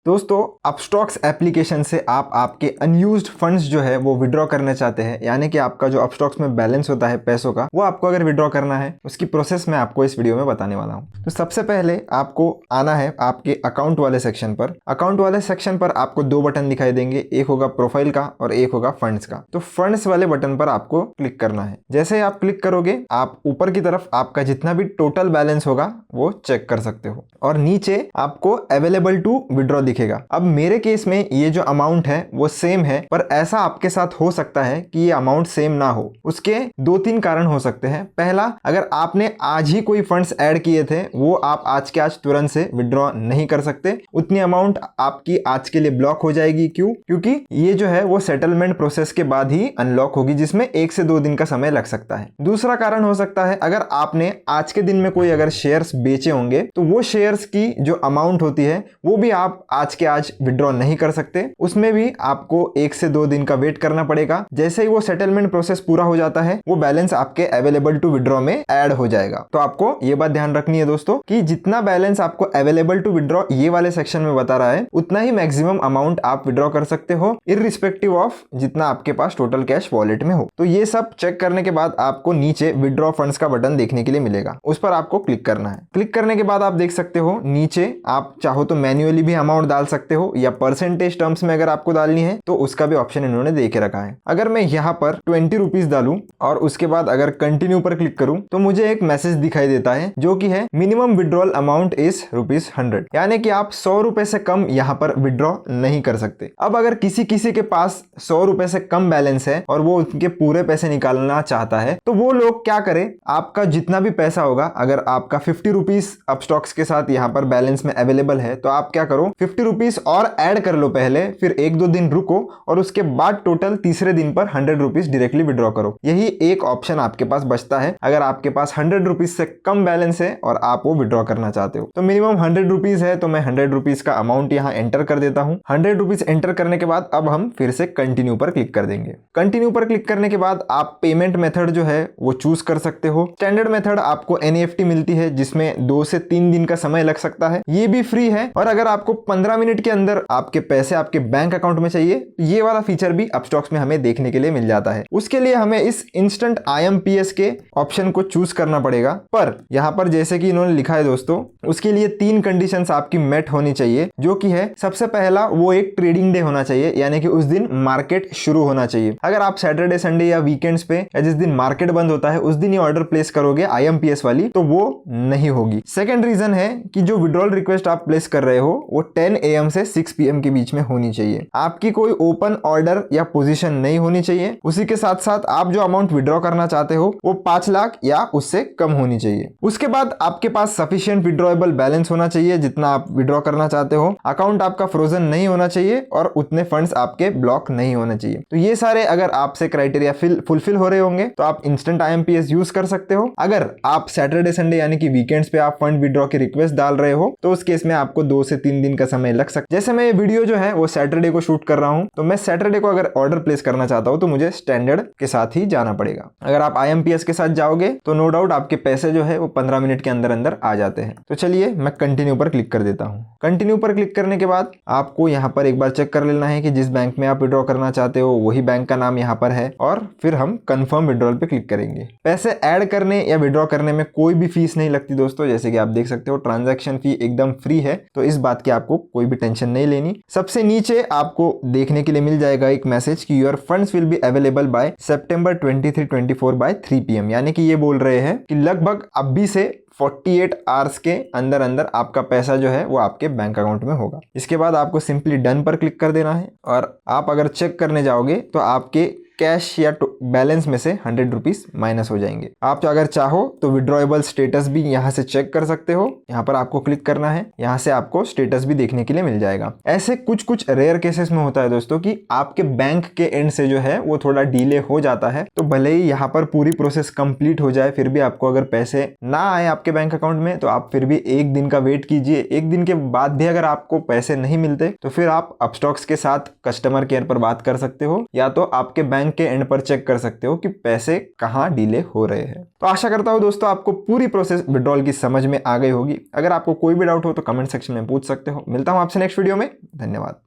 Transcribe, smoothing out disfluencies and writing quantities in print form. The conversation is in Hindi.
दोस्तों अपस्टॉक्स एप्लीकेशन से आप आपके अनयूज्ड फंड्स जो है वो विड्रॉ करना चाहते हैं, यानी कि आपका जो अपस्टॉक्स में बैलेंस होता है पैसों का, वो आपको अगर विड्रॉ करना है उसकी प्रोसेस मैं आपको इस वीडियो में बताने वाला हूं। तो सबसे पहले आपको आना है आपके अकाउंट वाले सेक्शन पर। अकाउंट वाले सेक्शन पर आपको दो बटन दिखाई देंगे, एक होगा प्रोफाइल का और एक होगा फंड्स का। तो फंड्स वाले बटन पर आपको क्लिक करना है। जैसे ही आप क्लिक करोगे आप ऊपर की तरफ आपका जितना भी टोटल बैलेंस होगा वो चेक कर सकते हो और नीचे आपको अवेलेबल टू विड्रॉ दिखेगा। अब मेरे केस में ये जो अमाउंट है वो सेम है, पर ऐसा आपके साथ हो सकता है कि ये अमाउंट सेम ना हो। उसके दो तीन कारण हो सकते हैं। पहला, अगर आपने आज ही कोई फंड्स ऐड किए थे वो आप आज के आज तुरंत से विड्रॉ नहीं कर सकते, उतनी अमाउंट आपकी आज के लिए ब्लॉक हो जाएगी। क्यों? क्योंकि ये जो है वो सेटलमेंट प्रोसेस के बाद ही अनलॉक होगी, जिसमें 1 से 2 दिन का समय लग सकता है। दूसरा कारण हो सकता है, अगर आपने आज के दिन में कोई अगर शेयर्स बेचे होंगे तो वो शेयर्स की जो अमाउंट होती है वो भी आप आज के आज विड्रॉ नहीं कर सकते, उसमें भी आपको 1 से 2 दिन का वेट करना पड़ेगा। जैसे ही वो सेटलमेंट प्रोसेस पूरा हो जाता है वो बैलेंस आपके अवेलेबल टू विड्रॉ में ऐड हो जाएगा। तो आपको ये बात ध्यान रखनी है दोस्तों कि जितना बैलेंस आपको अवेलेबल टू विड्रॉ ये वाले सेक्शन में बता रहा है उतना ही मैक्सिमम अमाउंट आप विड्रॉ कर सकते हो, इररिस्पेक्टिव ऑफ जितना आपके पास टोटल कैश वॉलेट में हो। तो ये सब चेक करने के बाद आपको नीचे विड्रॉ फंड्स का बटन देखने के लिए मिलेगा, उस पर आपको क्लिक करना है। क्लिक करने के बाद आप देख सकते हो नीचे आप चाहो तो मैन्युअली भी अमाउंट डाल सकते हो या परसेंटेज टर्म्स में अगर आपको डालनी है तो उसका भी ऑप्शन इन्होंने दे के रखा है। अगर मैं यहाँ पर 20 रुपीज डालूं और उसके बाद अगर कंटिन्यू पर क्लिक करूं तो मुझे एक मैसेज दिखाई देता है जो कि है मिनिमम विड्रॉल अमाउंट इज ₹100, यानी कि आप 100 रुपए से कम यहाँ पर विड्रॉ नहीं कर सकते। अब अगर किसी के पास 100 रुपए से कम बैलेंस है और वो उनके पूरे पैसे निकालना चाहता है तो वो लोग क्या करे, आपका जितना भी पैसा होगा, अगर आपका 50 रुपीज अपस्टॉक्स के साथ यहाँ पर बैलेंस में अवेलेबल है तो आप क्या करो 50 रुपीज और ऐड कर लो पहले, फिर 1-2 दिन रुको और उसके बाद टोटल तीसरे दिन पर 100 रुपीज डायरेक्टली विड्रॉ करो। यही एक ऑप्शन आपके पास बचता है अगर आपके पास 100 रुपीज से कम बैलेंस है और आप वो विड्रॉ करना चाहते हो। तो मिनिमम 100 रुपीज है तो मैं 100 रुपीज का अमाउंट यहाँ एंटर कर देता हूँ। 100 रुपीज एंटर करने के बाद अब हम फिर से कंटिन्यू पर क्लिक कर देंगे। कंटिन्यू पर क्लिक करने के बाद आप पेमेंट मेथड जो है वो चूज कर सकते हो। स्टैंडर्ड मेथड आपको NEFT मिलती है जिसमें 2 से 3 दिन का समय लग सकता है, ये भी फ्री है। और अगर आपको 15 मिनट के अंदर आपके पैसे आपके बैंक अकाउंट में चाहिए तो ये वाला फीचर भी अपस्टॉक्स में हमें देखने के लिए मिल जाता है। उसके लिए हमें इस इंस्टेंट IMPS के ऑप्शन को चूज करना पड़ेगा, पर यहाँ पर जैसे कि इन्होंने लिखा है दोस्तों, उसके लिए 3 कंडीशंस आपकी मेट होनी चाहिए, जो कि है सबसे पहला वो एक ट्रेडिंग डे होना चाहिए, यानी कि उस दिन मार्केट शुरू होना चाहिए। अगर आप सैटरडे संडे या वीकेंड्स पे या जिस दिन मार्केट बंद होता है उस दिन ये ऑर्डर प्लेस करोगे IMPS वाली तो वो नहीं होगी। सेकेंड रीजन है कि जो विड्रॉल रिक्वेस्ट आप प्लेस कर रहे हो वो 10 AM से 6 PM के बीच में होनी चाहिए। आपकी कोई ओपन ऑर्डर या पोजीशन नहीं होनी चाहिए। उसी के साथ साथ आप जो अमाउंट विड्रॉ करना चाहते हो वो 5 लाख या उससे कम होनी चाहिए। उसके बाद आपके पास सफिशिएंट विड्रॉएबल बैलेंस होना चाहिए जितना आप विड्रॉ करना चाहते हो। अकाउंट आपका फ्रोजन नहीं होना चाहिए और उतने फंड्स आपके ब्लॉक नहीं होने चाहिए। तो ये सारे अगर आपसे क्राइटेरिया फुलफिल हो रहे होंगे तो आप इंस्टेंट IMPS यूज कर सकते हो। अगर आप सैटरडे संडे यानी कि वीकेंड्स पे आप फंड विड्रॉ की रिक्वेस्ट डाल रहे हो तो उस केस में आपको 2 से 3 दिन का समय लग सकता है। जैसे मैं ये वीडियो जो है वो सैटरडे को शूट कर रहा हूं तो मैं सैटरडे को अगर ऑर्डर प्लेस करना चाहता हूं तो मुझे स्टैंडर्ड के साथ ही जाना पड़ेगा। अगर आप IMPS के साथ जाओगे तो नो डाउट आपके पैसे जो है वो 15 मिनट के अंदर अंदर आ जाते हैं। तो चलिए मैं कंटिन्यू पर क्लिक कर देता हूं। कंटिन्यू पर क्लिक करने के बाद आपको यहाँ पर एक बार चेक कर लेना है कि जिस बैंक में आप विड्रॉ करना चाहते हो वही बैंक का नाम यहाँ पर है और फिर हम कंफर्म विड्रॉल पे क्लिक करेंगे। पैसे ऐड करने या विड्रॉ करने में कोई भी फीस नहीं लगती दोस्तों, जैसे कि आप देख सकते हो ट्रांजैक्शन फी एकदम फ्री है, तो इस बात की आपको कोई भी टेंशन नहीं लेनी। सबसे नीचे आपको देखने के लिए मिल जाएगा एक मैसेज कि your funds will be available by September 23-24 by 3 PM, यानी कि ये बोल रहे हैं कि लगभग अभी से 48 आवर्स के अंदर अंदर आपका पैसा जो है वो आपके बैंक अकाउंट में होगा। इसके बाद आपको सिंपली डन पर क्लिक कर देना है और आप अगर चेक करने जाओगे तो आपके कैश या बैलेंस में से 100 रुपीज माइनस हो जाएंगे। आप अगर चाहो तो विड्रॉएबल स्टेटस भी यहाँ से चेक कर सकते हो। यहाँ पर आपको क्लिक करना है, यहाँ से आपको स्टेटस भी देखने के लिए मिल जाएगा। ऐसे कुछ रेयर केसेस में होता है दोस्तों कि आपके बैंक के एंड से जो है वो थोड़ा डिले हो जाता है, तो भले ही यहाँ पर पूरी प्रोसेस कंप्लीट हो जाए फिर भी आपको अगर पैसे ना आए आपके बैंक अकाउंट में तो आप फिर भी 1 दिन का वेट कीजिए। 1 दिन के बाद भी अगर आपको पैसे नहीं मिलते तो फिर आप अपस्टॉक्स के साथ कस्टमर केयर पर बात कर सकते हो, या तो आपके बैंक बैंक के एंड पर चेक कर सकते हो कि पैसे कहाँ डिले हो रहे हैं। तो आशा करता हूँ दोस्तों आपको पूरी प्रोसेस विड्रॉल की समझ में आ गई होगी। अगर आपको कोई भी डाउट हो तो कमेंट सेक्शन में पूछ सकते हो। मिलता हूँ आपसे नेक्स्ट वीडियो में। धन्यवाद।